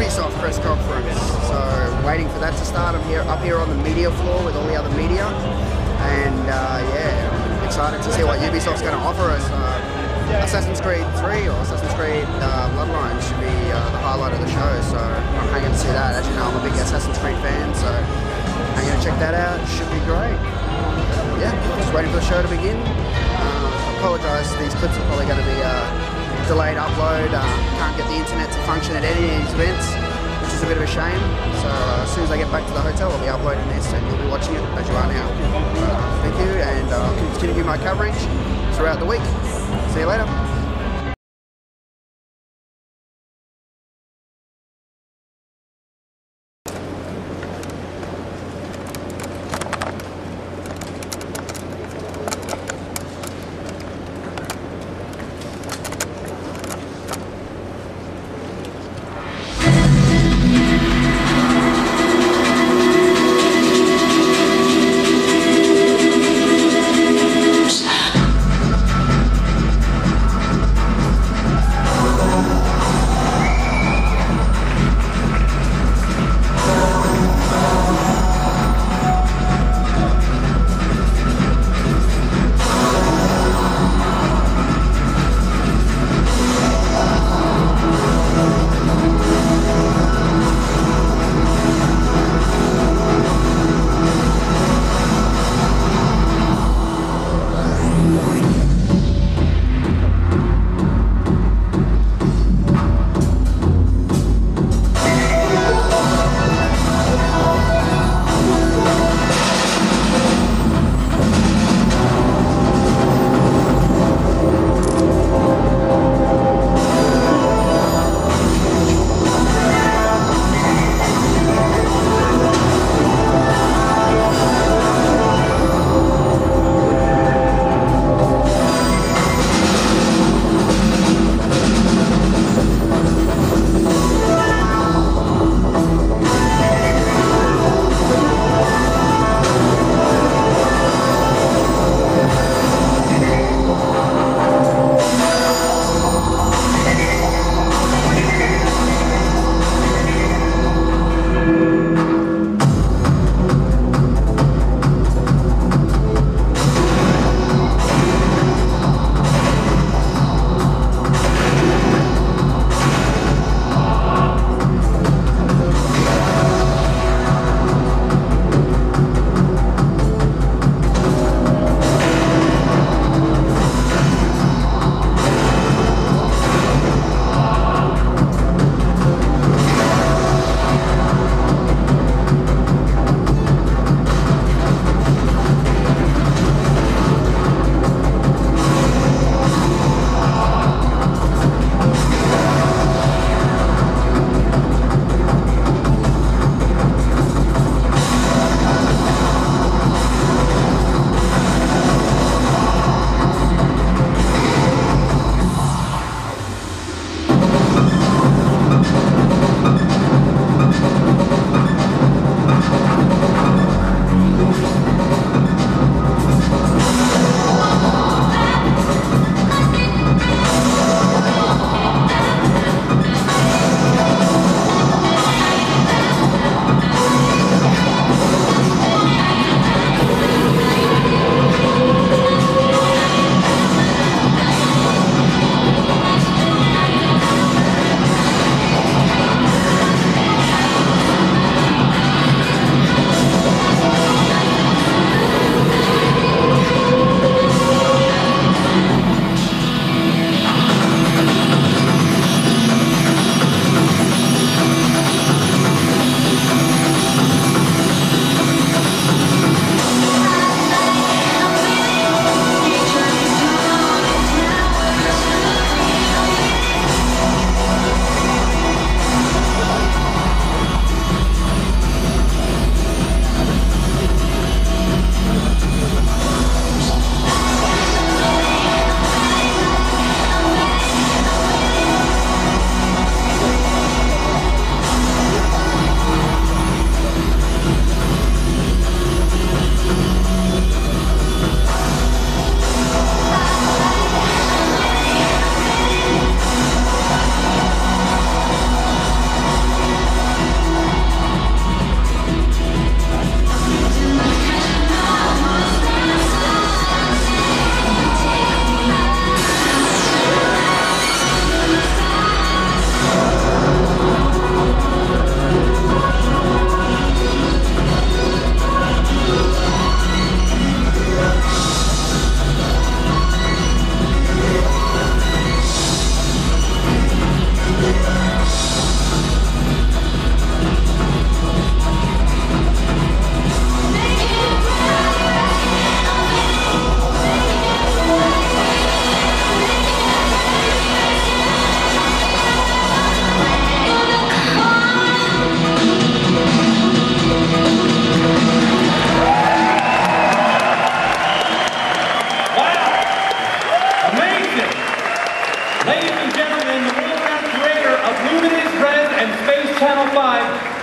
Ubisoft press conference. So waiting for that to start. I'm up here on the media floor with all the other media, and yeah, I'm excited to see what Ubisoft's going to offer us. Assassin's Creed 3 or Assassin's Creed Bloodlines should be the highlight of the show. So I'm hanging to see that. As you know, I'm a big Assassin's Creed fan, so I'm going to check that out. Should be great. Yeah, just waiting for the show to begin. Apologise, these clips are probably going to be delayed upload. Can't get the internet to function at any of these events, which is a bit of a shame. So as soon as I get back to the hotel, I'll be uploading this and you'll be watching it as you are now. Thank you, and I'll continue my coverage throughout the week. See you later.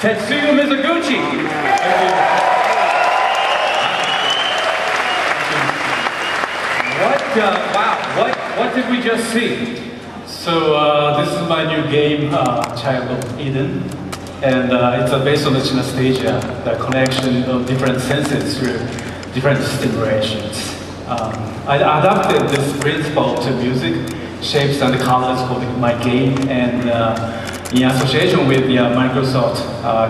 Tetsuya Mizuguchi. What did we just see? So this is my new game, Child of Eden, and it's based on the synesthesia, the connection of different senses through different stimulations. I adapted this principle to music, shapes and colors for my game, and in association with the Microsoft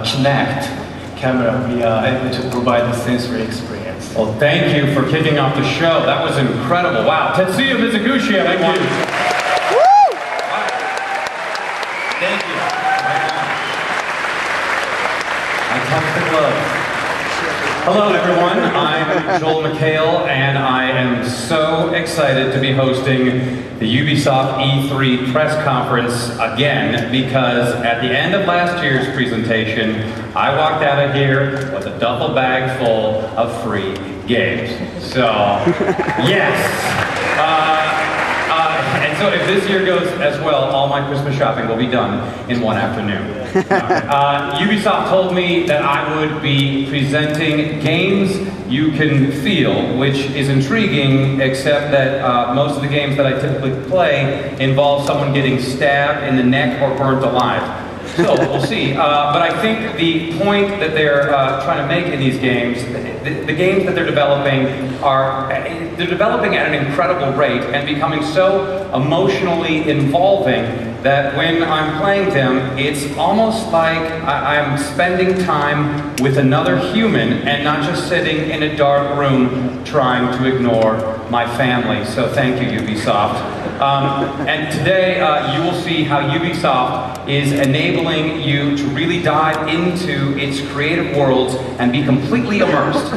Kinect camera, we are able to provide a sensory experience. Well, thank you for kicking off the show. That was incredible. Wow. Tetsuya Mizuguchi, everyone. Woo! Wow. Thank you. Right on. I touched the glove. Hello, everyone. I'm Joel McHale, and I am so excited to be hosting the Ubisoft E3 press conference again, because at the end of last year's presentation, I walked out of here with a duffel bag full of free games. So, yes. And so if this year goes as well, all my Christmas shopping will be done in one afternoon. Ubisoft told me that I would be presenting games you can feel, which is intriguing, except that most of the games that I typically play involve someone getting stabbed in the neck or burnt alive. So we'll see. But I think the point that they're trying to make in these games, the games that they're developing at an incredible rate and becoming so emotionally involving that when I'm playing them, it's almost like I'm spending time with another human and not just sitting in a dark room trying to ignore my family. So thank you, Ubisoft. And today you will see how Ubisoft is enabling you to really dive into its creative worlds and be completely immersed.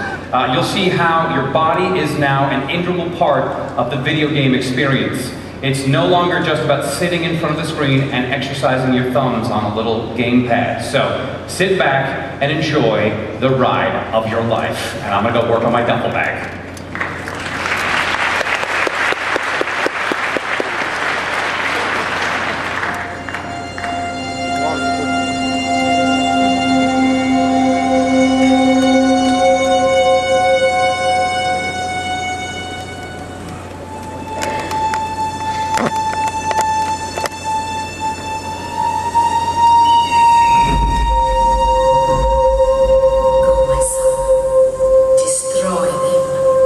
You'll see how your body is now an integral part of the video game experience. It's no longer just about sitting in front of the screen and exercising your thumbs on a little gamepad. So sit back and enjoy the ride of your life. And I'm gonna go work on my duffel bag. Go, my son. Destroy them.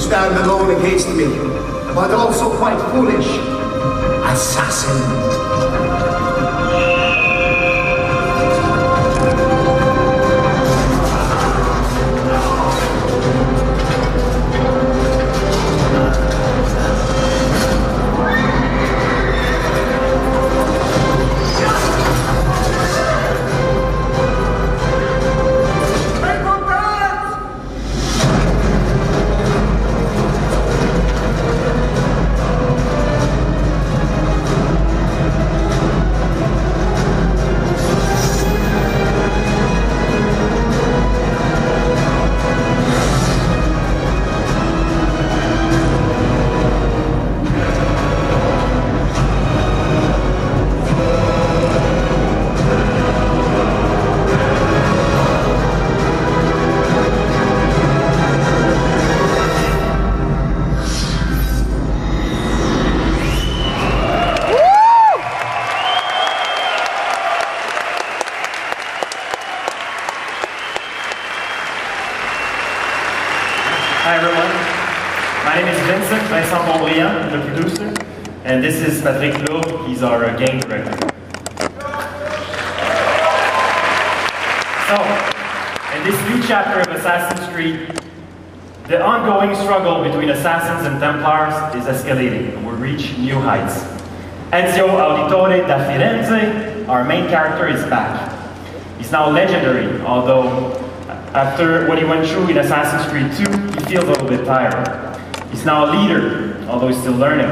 stand alone against me, but also quite foolish. Assassin. Hi everyone, my name is Vincent, I'm the producer, and this is Patrick Lourdes, he's our game director. So, in this new chapter of Assassin's Creed, the ongoing struggle between assassins and Templars is escalating, and we'll reach new heights. Ezio Auditore da Firenze, our main character, is back. He's now legendary, although after what he went through in Assassin's Creed 2, he feels a little bit tired. He's now a leader, although he's still learning.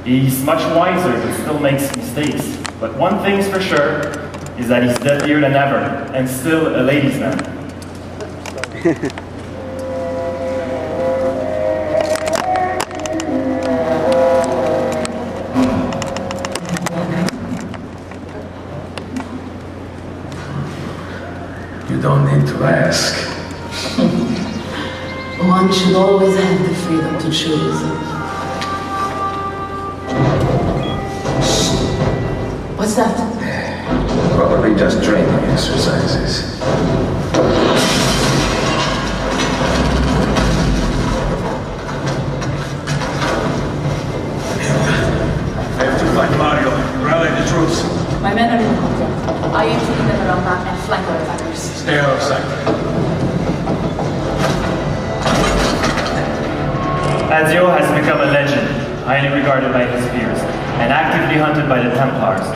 He's much wiser, but still makes mistakes. But one thing's for sure, is that he's deadlier than ever, and still a ladies' man. You don't need to ask. One should always have the freedom to choose. What's that? Probably just training exercises. I have to find Mario. Rally the troops. My men are in contact. I aim to lead them around map and flank our attackers. Stay out of sight. Ezio has become a legend, highly regarded by his peers, and actively hunted by the Templars.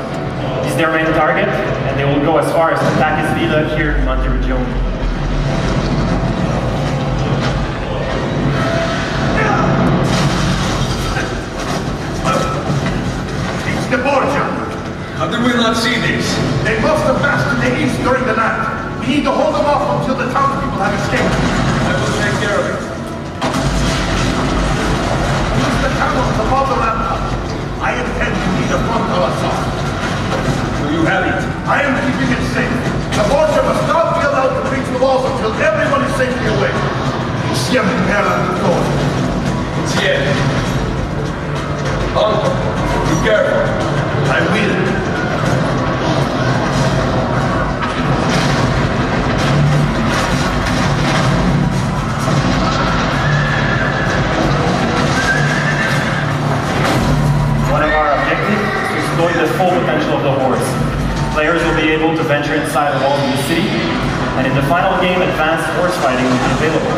He's their main target, and they will go as far as to attack his villa here in Monteriggioni. It's the Borgia. How did we not see these? They must have passed to the east during the night. We need to hold them off until the townspeople have escaped. I will take care of it. Use the camels above the rampart. I intend to be the frontal assault. So you have it. I am keeping it safe. The Borgia must not be allowed to breach the walls until everyone is safely away. Siempre tutto. Insieme. Uncle, be careful. I will. One of our objectives is to exploit the full potential of the horse. Players will be able to venture inside the walls of the city, and in the final game, advanced horse fighting will be available.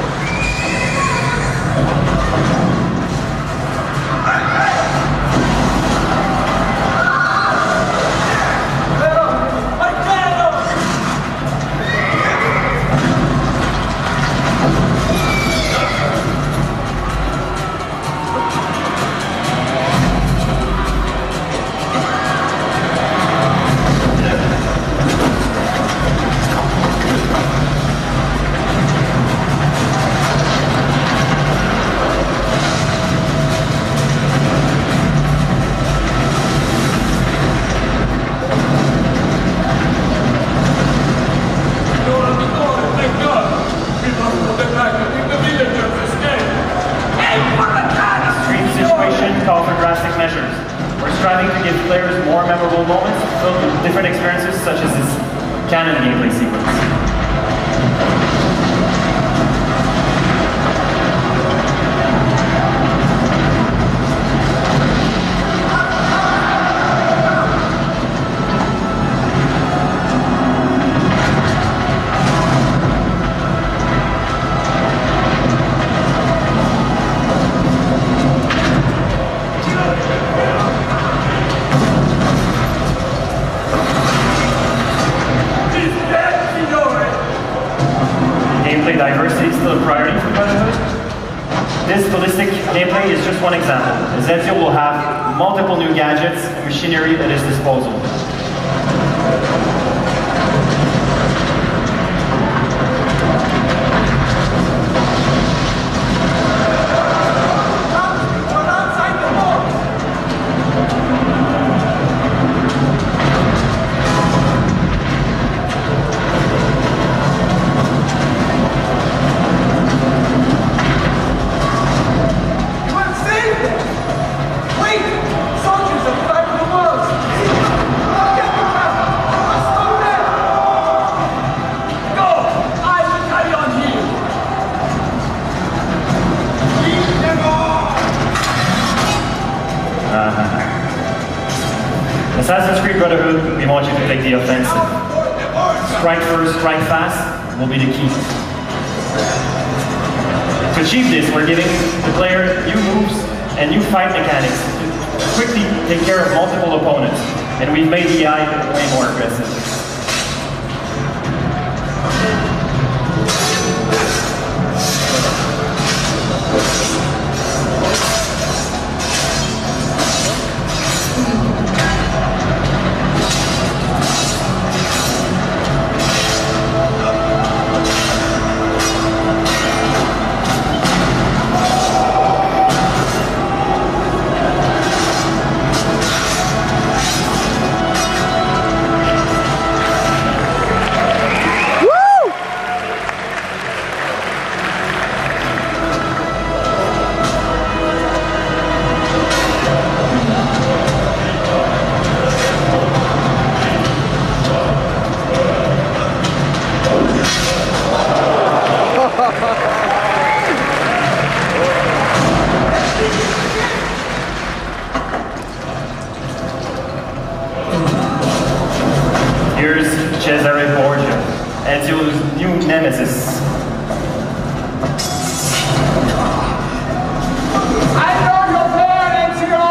this holistic gameplay is just one example. Ezio will have multiple new gadgets and machinery at his disposal. Assassin's Creed Brotherhood, we want you to take the offensive. Strike first, strike fast will be the key. To achieve this, we're giving the player new moves and new fight mechanics to quickly take care of multiple opponents. And we've made the AI way more aggressive. Ezio's new nemesis. I know your plan, Ezio!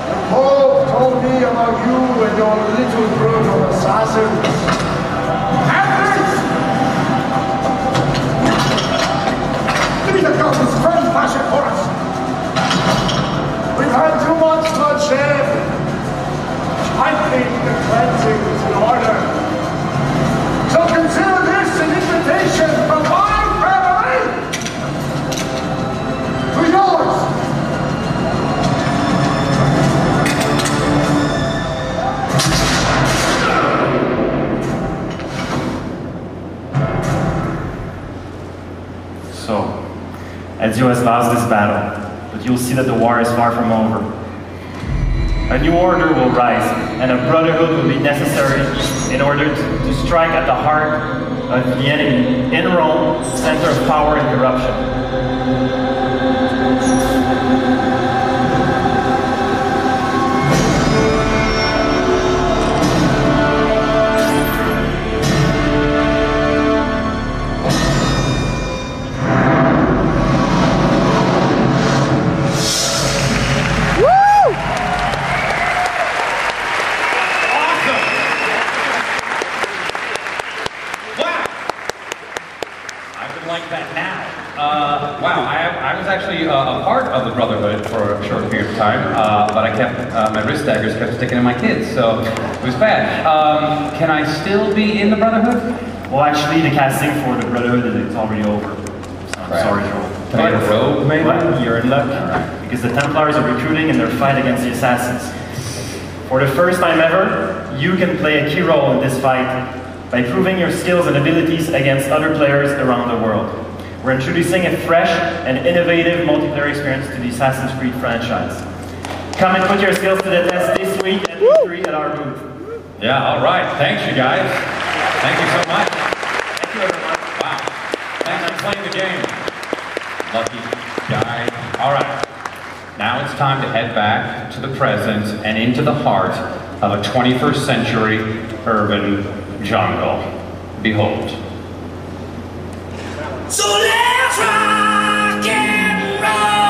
The Pope told me about you and your little group of assassins. Athens! Give me the goblins' friend passion for us! We've had too much bloodshed. I think the cleansing is in order. So consider this an invitation from my family to yours. So, Ezio has lost this battle, but you'll see that the war is far from over. A new order will rise, and a brotherhood will be necessary in order to strike at the heart of the enemy in Rome, center of power and corruption. I was actually a part of the Brotherhood for a short period of time, but I kept, my wrist daggers kept sticking in my kids, so it was bad. Can I still be in the Brotherhood? Well, actually, the casting for the Brotherhood is already over. So I'm sorry, Joel. Can I get a robe, maybe? Well, you're in luck, because the Templars are recruiting in their fight against the Assassins. For the first time ever, you can play a key role in this fight by proving your skills and abilities against other players around the world. We're introducing a fresh and innovative multiplayer experience to the Assassin's Creed franchise. Come and put your skills to the test this week at E3 at our booth. Yeah, all right. Thanks, you guys. Thank you so much. Thank you, everyone. Wow. Thanks for playing the game. Lucky guy. All right. Now it's time to head back to the present and into the heart of a 21st century urban jungle. Behold. So let's rock and roll!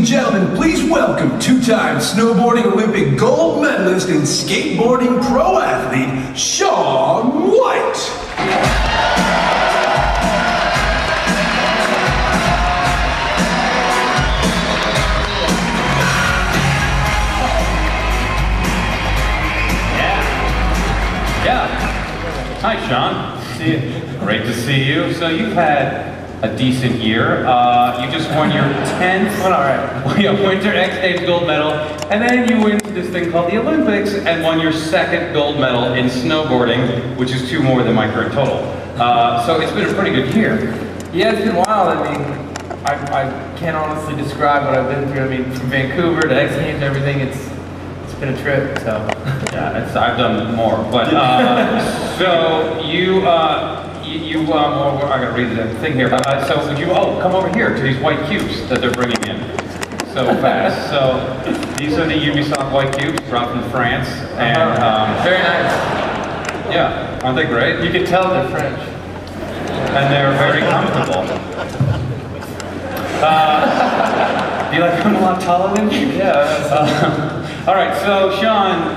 and gentlemen, please welcome two-time snowboarding Olympic gold medalist and skateboarding pro athlete, Shaun White. Hi, Shaun. See you. Great to see you. So you've had a decent year. You just won your 10th Winter X Games gold medal, and then you went to this thing called the Olympics and won your second gold medal in snowboarding, which is 2 more than my current total. So it's been a pretty good year. Yeah, it's been wild. I mean, I can't honestly describe what I've been through. I mean, from Vancouver to X Games, everything, it's been a trip, so. Yeah, I've done more, but, so I gotta read the thing here. So would you, come over here to these white cubes that they're bringing in so fast. So these are the Ubisoft white cubes brought from France, and very nice. Yeah, aren't they great? You can tell they're French. And they're very comfortable. Do you like them a lot taller than you? Yeah. All right, so Shaun,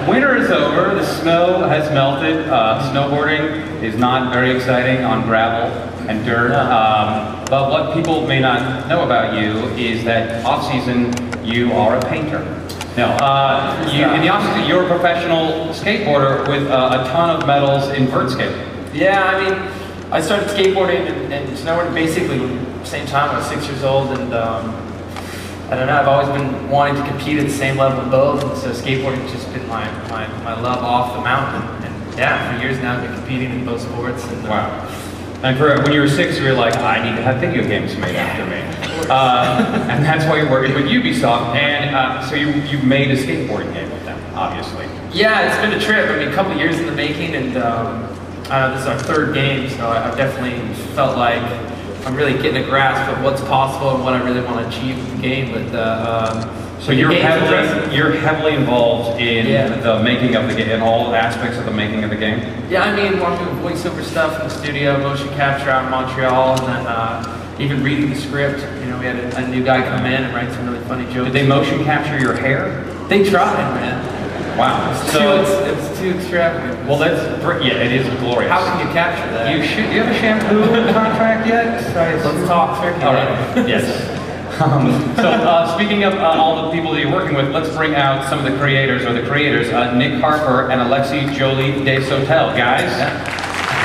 winter is over, the snow has melted, snowboarding is not very exciting on gravel and dirt, but what people may not know about you is that off-season you are a painter. No, in the off-season you're a professional skateboarder with a ton of medals in vert skating. Yeah, I mean, I started skateboarding and snowboarding basically at the same time. I was 6 years old, and I don't know, I've always been wanting to compete at the same level of both, and so skateboarding's just been my love off the mountain. And yeah, for years now I've been competing in both sports. And, wow. And when you were 6, you were like, I need to have video games made after me. And that's why you're working with Ubisoft, and so you made a skateboarding game with them, obviously. Yeah, it's been a trip. I mean, a couple of years in the making, and this is our 3rd game, so I've definitely felt like I'm really getting a grasp of what's possible and what I really want to achieve with the game. But so you're heavily involved in the making of the game, in all aspects of the making of the game. Yeah, I mean, working with voiceover stuff in the studio, motion capture out in Montreal, and then even reading the script. You know, we had a new guy come in and write some really funny jokes. Did they motion capture your hair? They tried, man. Wow. It's too extravagant. Well, it is glorious. How can you capture that? Do you have a shampoo contract yet? Let's talk turkey. All right. Yes. So speaking of all the people that you're working with, let's bring out some of the creators, Nick Harper and Alexi Jolie de Sotel. Guys,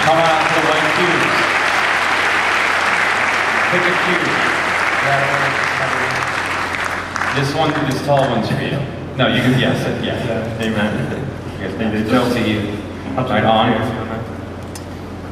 come on out to the white cubes. Pick a cube. This tall one's for you. No, you can, yes. Amen. Yes, they tell to you. Right on.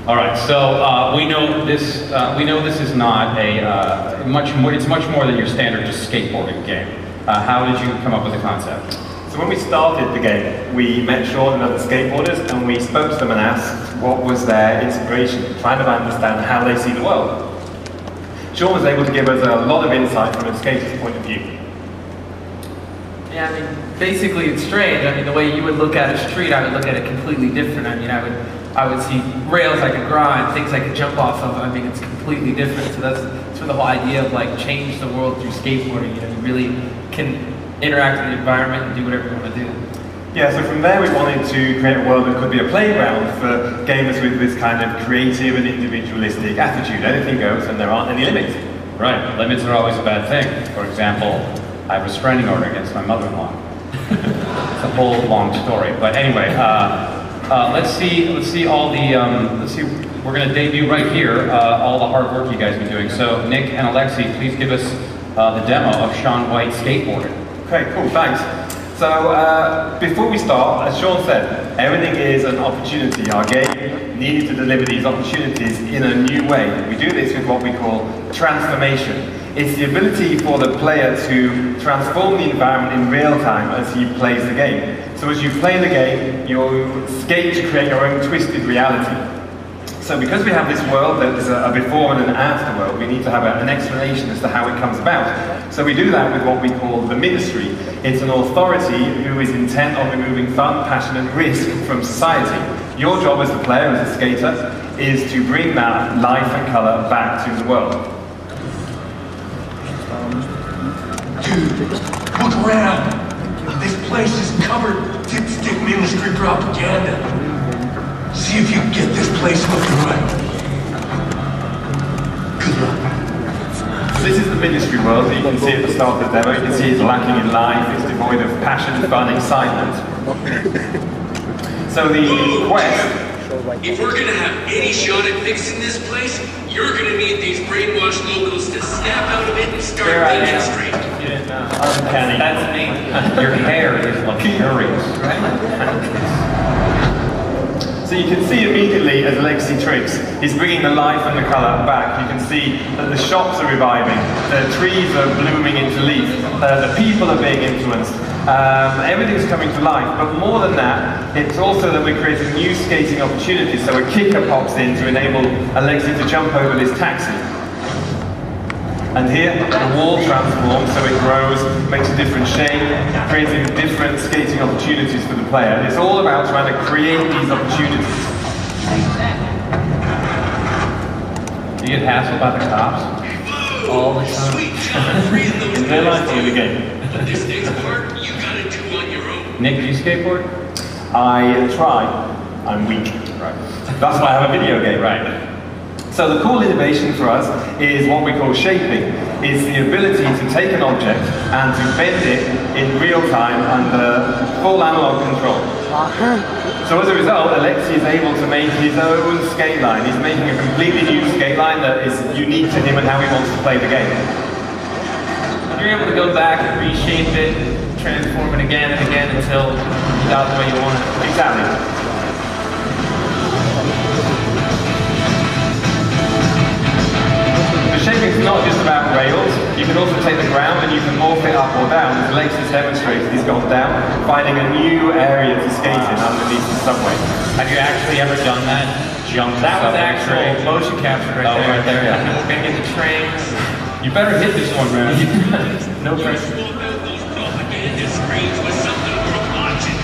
All right, so we know this. We know this is not a much more. It's much more than your standard just skateboarding game. How did you come up with the concept? So when we started the game, we met Shaun and other skateboarders, and we spoke to them and asked what was their inspiration, trying to understand how they see the world. Shaun was able to give us a lot of insight from a skater's point of view. Yeah, I mean, basically it's strange. I mean, the way you would look at a street, I would look at it completely different. I mean, I would see rails I could grind, things I could jump off of. I mean, it's completely different. So that's sort of the whole idea of like change the world through skateboarding. You know, you really can interact with the environment and do whatever you want to do. Yeah, so from there we wanted to create a world that could be a playground for gamers with this kind of creative and individualistic attitude. Anything goes and there aren't any limits. Right, limits are always a bad thing. For example, I have a restraining order against my mother-in-law. It's a whole long story, but anyway, let's see all the, we're going to debut right here, all the hard work you guys have been doing. So Nick and Alexi, please give us the demo of Shaun White skateboarding. Okay, cool, thanks. So before we start, as Shaun said, everything is an opportunity. Our game needed to deliver these opportunities in a new way. We do this with what we call transformation. It's the ability for the player to transform the environment in real time as he plays the game. So as you play the game, you skate to create your own twisted reality. So because we have this world that is a before and an after world, we need to have an explanation as to how it comes about. So we do that with what we call the ministry. It's an authority who is intent on removing fun, passion and risk from society. Your job as a player, as a skater, is to bring that life and colour back to the world. Dude, look around. This place is covered dipstick ministry propaganda. See if you can get this place looking right. Good luck. This is the ministry world that you can see at the start of the demo. You can see it's lacking in life, it's devoid of passion, fun, excitement. So the quest... If we're gonna have any shot at fixing this place, you're gonna need these brainwashed locals to snap out of it and start thinking straight. Uncanny. That's me. Your hair is luxurious, right? So you can see immediately as Legacy tricks, he's bringing the life and the colour back. You can see that the shops are reviving, the trees are blooming into leaf, the people are being influenced. Everything's coming to life, but more than that, it's also that we're creating new skating opportunities. So a kicker pops in to enable Alexi to jump over this taxi. And here, the wall transforms, so it grows, makes a different shape, creating different skating opportunities for the player. And it's all about trying to create these opportunities. Do you get hassled by the cops? All the time. In real life or in the game? This next part, you gotta do on your own. Nick, do you skateboard? I try. I'm weak. Right. That's why I have a video game. Right. So the cool innovation for us is what we call shaping. It's the ability to take an object and to bend it in real time under full analog control. So as a result, Alexi is able to make his own skate line. He's making a completely new skate line that is unique to him and how he wants to play the game. You're able to go back and reshape it, transform it again and again until you got the way you want it. Exactly. The shaping is not just about rails. You can also take the ground and you can morph it up or down. As Lex has demonstrated, he's gone down, finding a new area to skate in underneath the subway. Have you actually ever done that? Jump That was actual motion capture right there. Right there, yeah. We're gonna get the train. You better hit this one, man. No pressure. Those propaganda screens with something worth watching.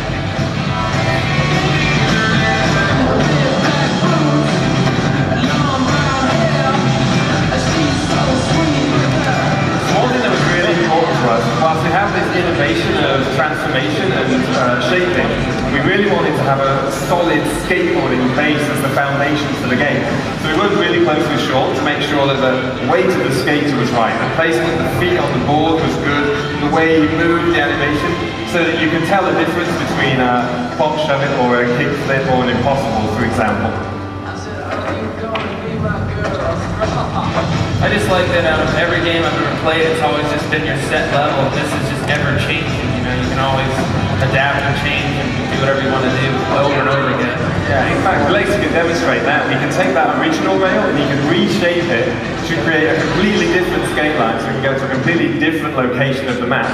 One thing that was really important for us, whilst we have this innovation of transformation and shaping, we really wanted to have a solid skateboarding base as the foundation for the game. So we worked really close with Shaun to make sure that the weight of the skater was right, the placement of the feet on the board was good, the way he moved the animation, so that you can tell the difference between a pop shove it or a kick flip or an impossible, for example. I just like that out of every game I've ever played, it's always just been your set level. This is just ever changing. You know, you can always adapt and change and do whatever you want to do over and over again. Yeah, in fact, Lexi can demonstrate that. We can take that original rail and you can reshape it to create a completely different skate line, so we can go to a completely different location of the map.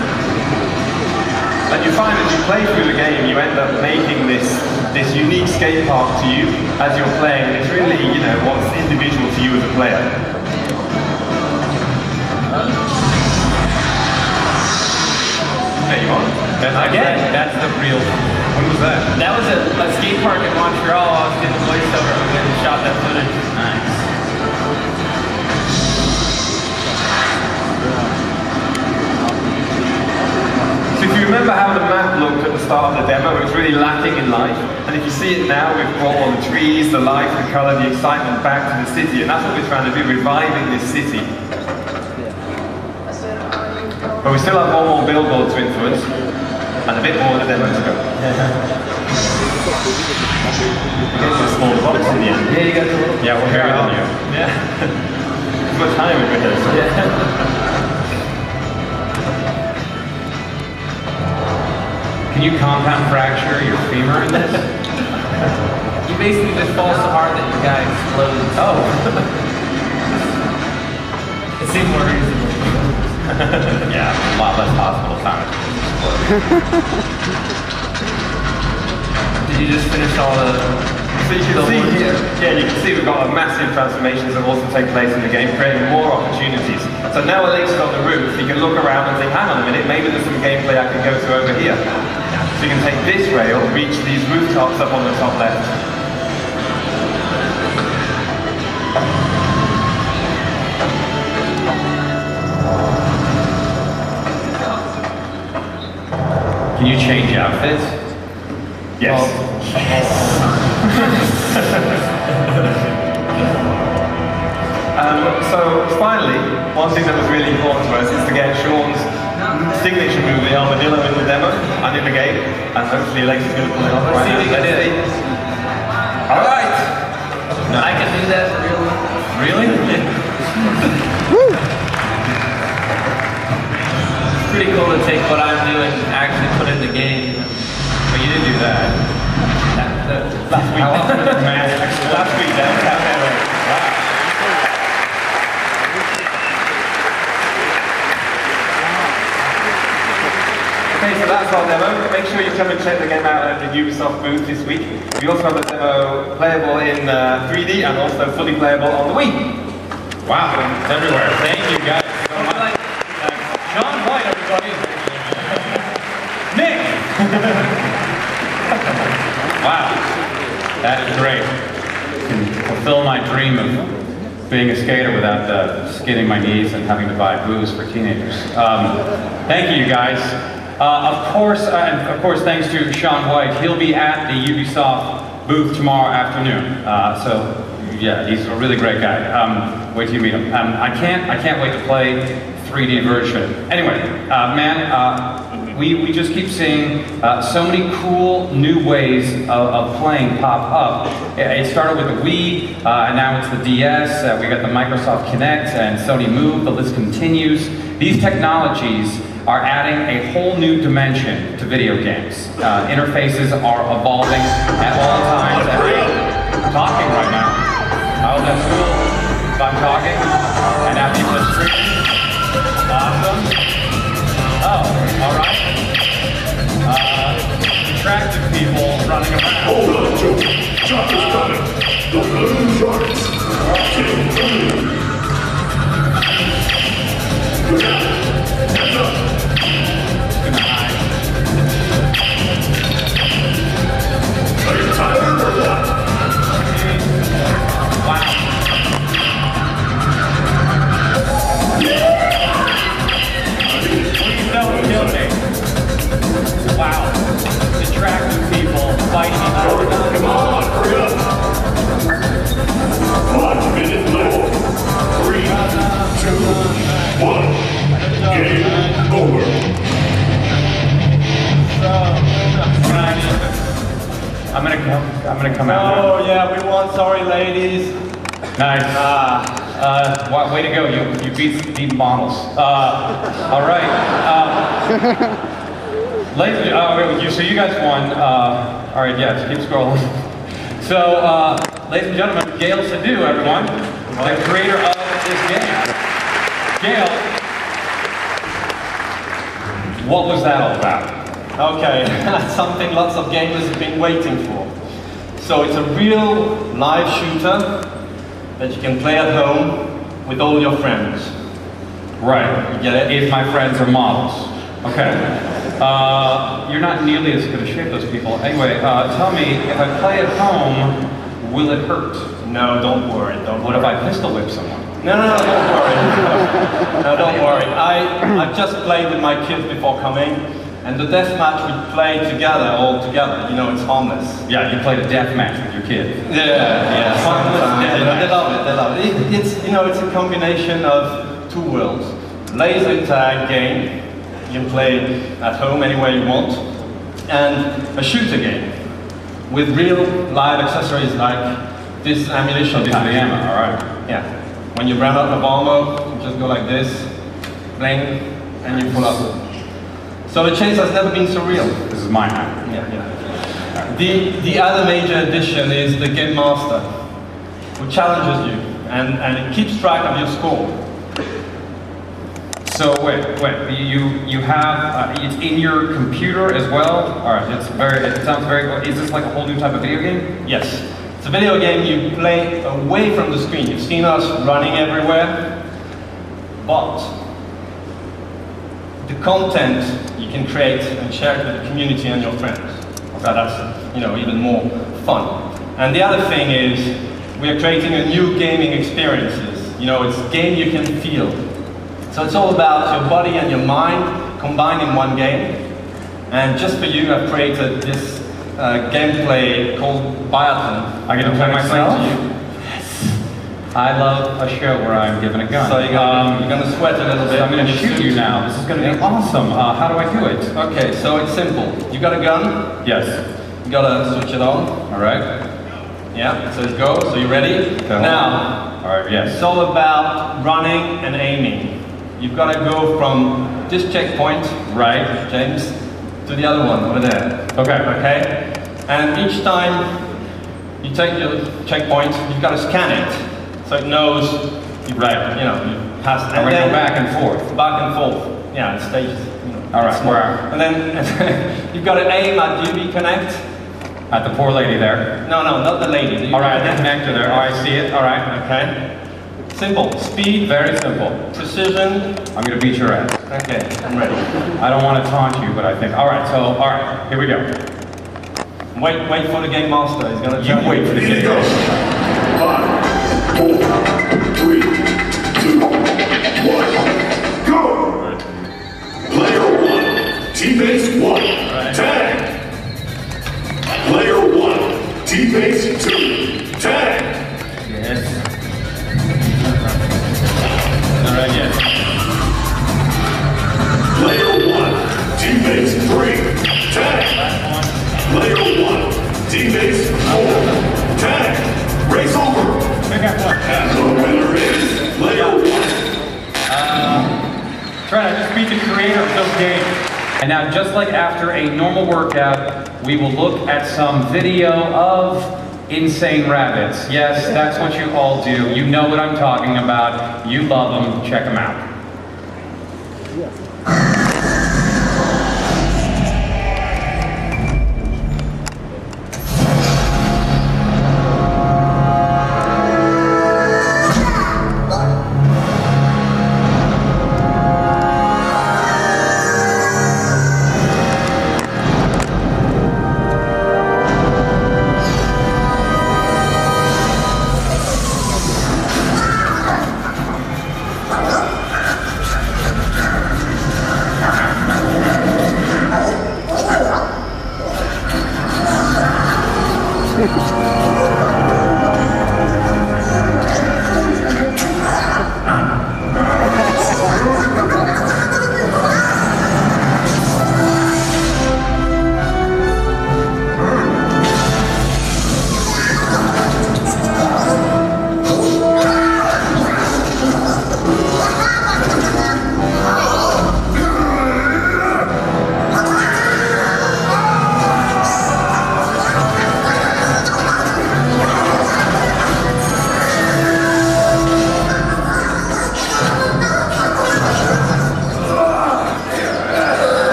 And you find as you play through the game, you end up making this unique skate park to you as you're playing, and it's really, you know, what's individual to you as a player. There you are. Again, that's the real. When was that? That was a skate park in Montreal. I was getting the voiceover and we went and shot that footage. Nice. So if you remember how the map looked at the start of the demo, it was really lacking in life. And if you see it now, we've brought all the trees, the life, the colour, the excitement back to the city. And that's what we're trying to do, reviving this city. But we still have one more billboard to influence, and a bit more of the demo to go. It's a small box in the end. Yeah, you got the little. Yeah, we're here on you. Yeah. It's much higher with this. Can you compound fracture your femur in this? You basically just fall so hard that your guy explodes. Oh. It seemed more reasonable. Yeah, a lot less hospital time. Did you just finish all the... So you can see here, yeah, you can see we've got a massive transformations that also take place in the game, creating more opportunities. So now Alex is on the roof, you can look around and think, hang on a minute, maybe there's some gameplay I can go to over here. So you can take this rail, reach these rooftops up on the top left. Can you change outfits? Yes. So finally, one thing that was really important to us is to get Shaun's signature move, the armadillo, in the demo and in the game, and hopefully Alexis is going to pull it off right now. Let's see. All right. No. I can do that really. Woo! It's pretty cool to take what I'm doing and actually put it in the game. But you didn't do that. Last week. Last week, wow. Okay, so that's our demo. Make sure you come and check the game out at the Ubisoft booth this week. We also have a demo playable in 3D and also fully playable on the Wii. Wow, it's everywhere. Thank you guys so much. Shaun White, everybody. Nick! Wow, that is great. Can fulfill my dream of being a skater without skinning my knees and having to buy booze for teenagers. Thank you guys. Of course, thanks to Shaun White. He'll be at the Ubisoft booth tomorrow afternoon. So, yeah, he's a really great guy. Wait till you meet him. I can't wait to play 3D version. Anyway, we just keep seeing so many cool new ways of playing pop up. It started with the Wii, and now it's the DS. We got the Microsoft Kinect and Sony Move. The list continues. These technologies are adding a whole new dimension to video games. Interfaces are evolving at all times. I'm talking right now. I was at school, so I'm talking, and now people are screaming. Awesome. Oh, all right. Attractive people running around. Hold on, Joe. Chop is coming. The balloon sharks. Look out. Heads up. Are you tired or what? Wow. Please don't kill me. Wow. Attractive people fighting each other. Come on, hurry up. 5 minutes left. 3, 2, 1. Game over. I'm gonna come out. Oh yeah, we won. Sorry, ladies. Nice. Way to go. You beat models. All right. So you guys won. All right, yeah, keep scrolling. So, ladies and gentlemen, Gail Sadu, everyone, the creator of this game. Gail, what was that all about? Okay, that's something lots of gamers have been waiting for. So it's a real live shooter that you can play at home with all your friends. Right. You get it? If my friends are models. Okay. You're not nearly as good a shape as those people. Anyway, tell me, if I play at home, will it hurt? No, don't worry. What if I pistol whip someone? No, don't worry. No, don't worry. I've just played with my kids before coming, and the death match we play together, all together. You know, it's harmless. Yeah, you played a death match with your kid. Yeah. They love it. They love it. It's a combination of two worlds. Laser tag game. You can play at home anywhere you want, and a shooter game with real live accessories like this ammunition. This is the ammo, all right. Yeah. When you run out of ammo, you just go like this, bling, and you pull up. So the chase has never been so real. This is my ammo. Yeah. The other major addition is the Game Master, who challenges you, and it keeps track of your score. So wait, you have, it's in your computer as well? All right, it sounds very cool. Is this like a whole new type of video game? Yes. It's a video game you play away from the screen. You've seen us running everywhere, but the content you can create and share it with the community and your friends. So that's, even more fun. And the other thing is, we are creating a new gaming experiences. It's a game you can feel. So it's all about your body and your mind combined in one game. And just for you, I've created this gameplay called Biathlon. I get to play myself? To you. I love a show where I'm given a gun. So you're gonna sweat a little bit. So I'm gonna shoot you now. This is gonna be awesome. How do I do it? Okay, so it's simple. You got a gun? Yes. You gotta switch it on. All right. Yeah, so go. So you ready? Go. Now, all right, yes. It's all about running and aiming. You've got to go from this checkpoint, right, James, to the other one over there. Okay. Okay? And each time you take your checkpoint, you've got to scan it. So it knows you passed. And we go back and forth. Back and forth. Yeah, it stays. All right, where? And then you've got to aim at UV Connect. At the poor lady there? No, not the lady. All right, the connector there. Oh, I see it. All right. Okay. Simple. Speed. Very simple. Precision. I'm going to beat your ass. Okay, I'm ready. I don't want to taunt you, but I think. All right, here we go. Wait for the game master. He's going to You wait for the game master. 5, 4, 3, 2, 1, go! Player 1, T-base 1, tag! Player 1, T-base 2, tag! Yes. All right, yes. Player 1, T-base 3, tag! Player 1, T-base 4, tag! Race over! And the winner is Player 1. Trent, I just beat the creator of those games. And now, just like after a normal workout, we will look at some video of Insane Rabbids. Yes, that's what you all do. You know what I'm talking about. You love them. Check them out.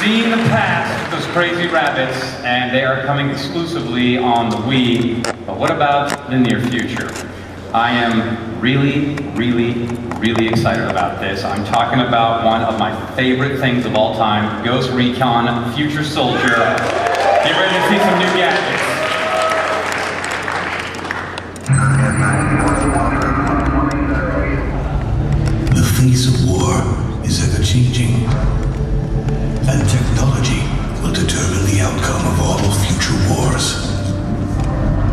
Seen the past of those crazy rabbits, and they are coming exclusively on the Wii. But what about the near future? I am really excited about this. I'm talking about one of my favorite things of all time, Ghost Recon Future Soldier. Get ready to see some new gadgets. The face of war is ever-changing, and technology will determine the outcome of all future wars.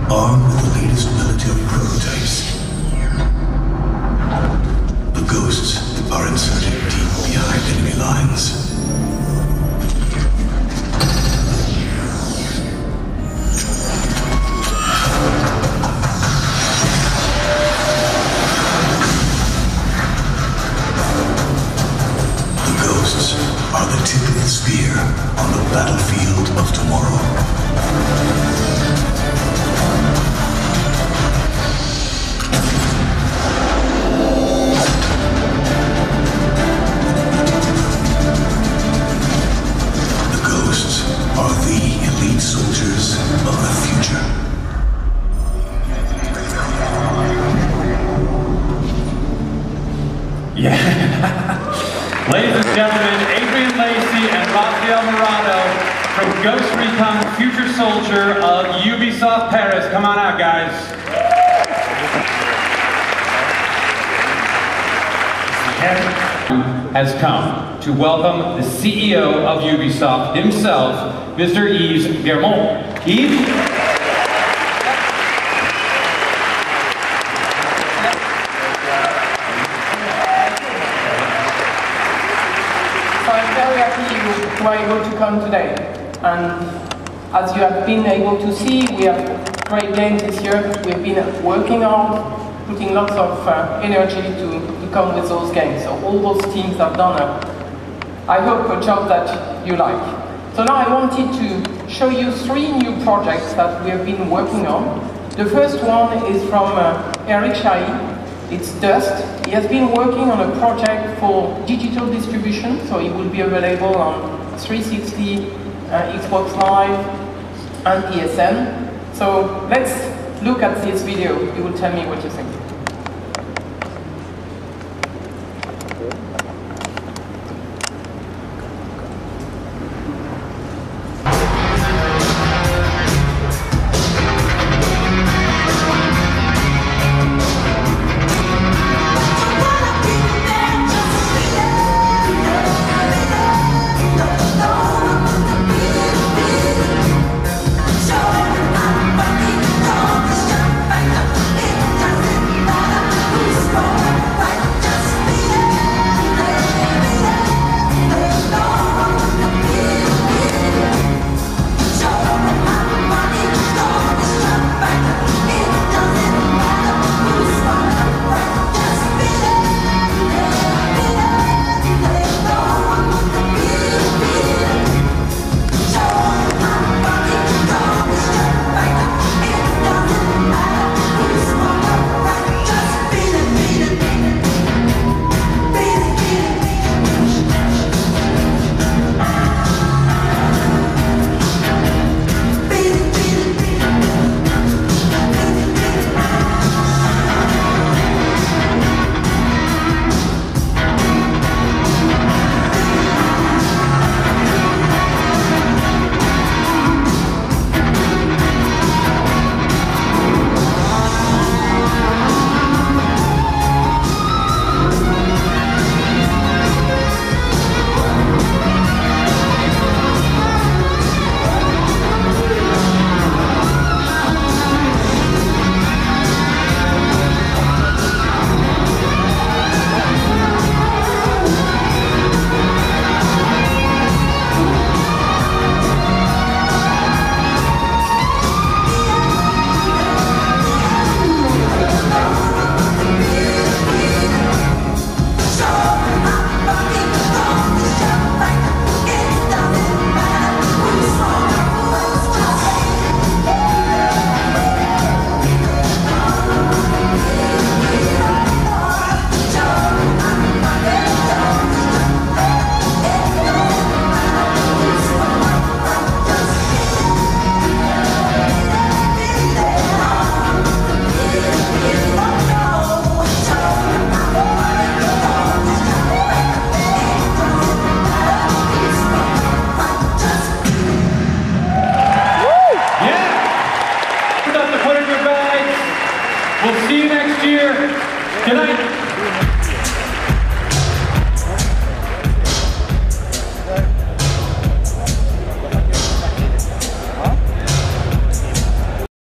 Armed with the latest military prototypes, the ghosts are inserted deep behind enemy lines. The Ghost Recon Future Soldier of Ubisoft Paris. Come on out, guys. Has come to welcome the CEO of Ubisoft himself, Mr. Yves Guillemot. Yves? So I'm very happy you were able to come today. And as you have been able to see, we have great games this year. We've been working on putting lots of energy to come with those games. So all those teams have done I hope a job that you like. So now I wanted to show you 3 new projects that we have been working on. The first one is from Eric Chahi. It's Dust. He has been working on a project for digital distribution, so it will be available on 360, Xbox Live, and PSN. So let's look at this video. You will tell me what you think.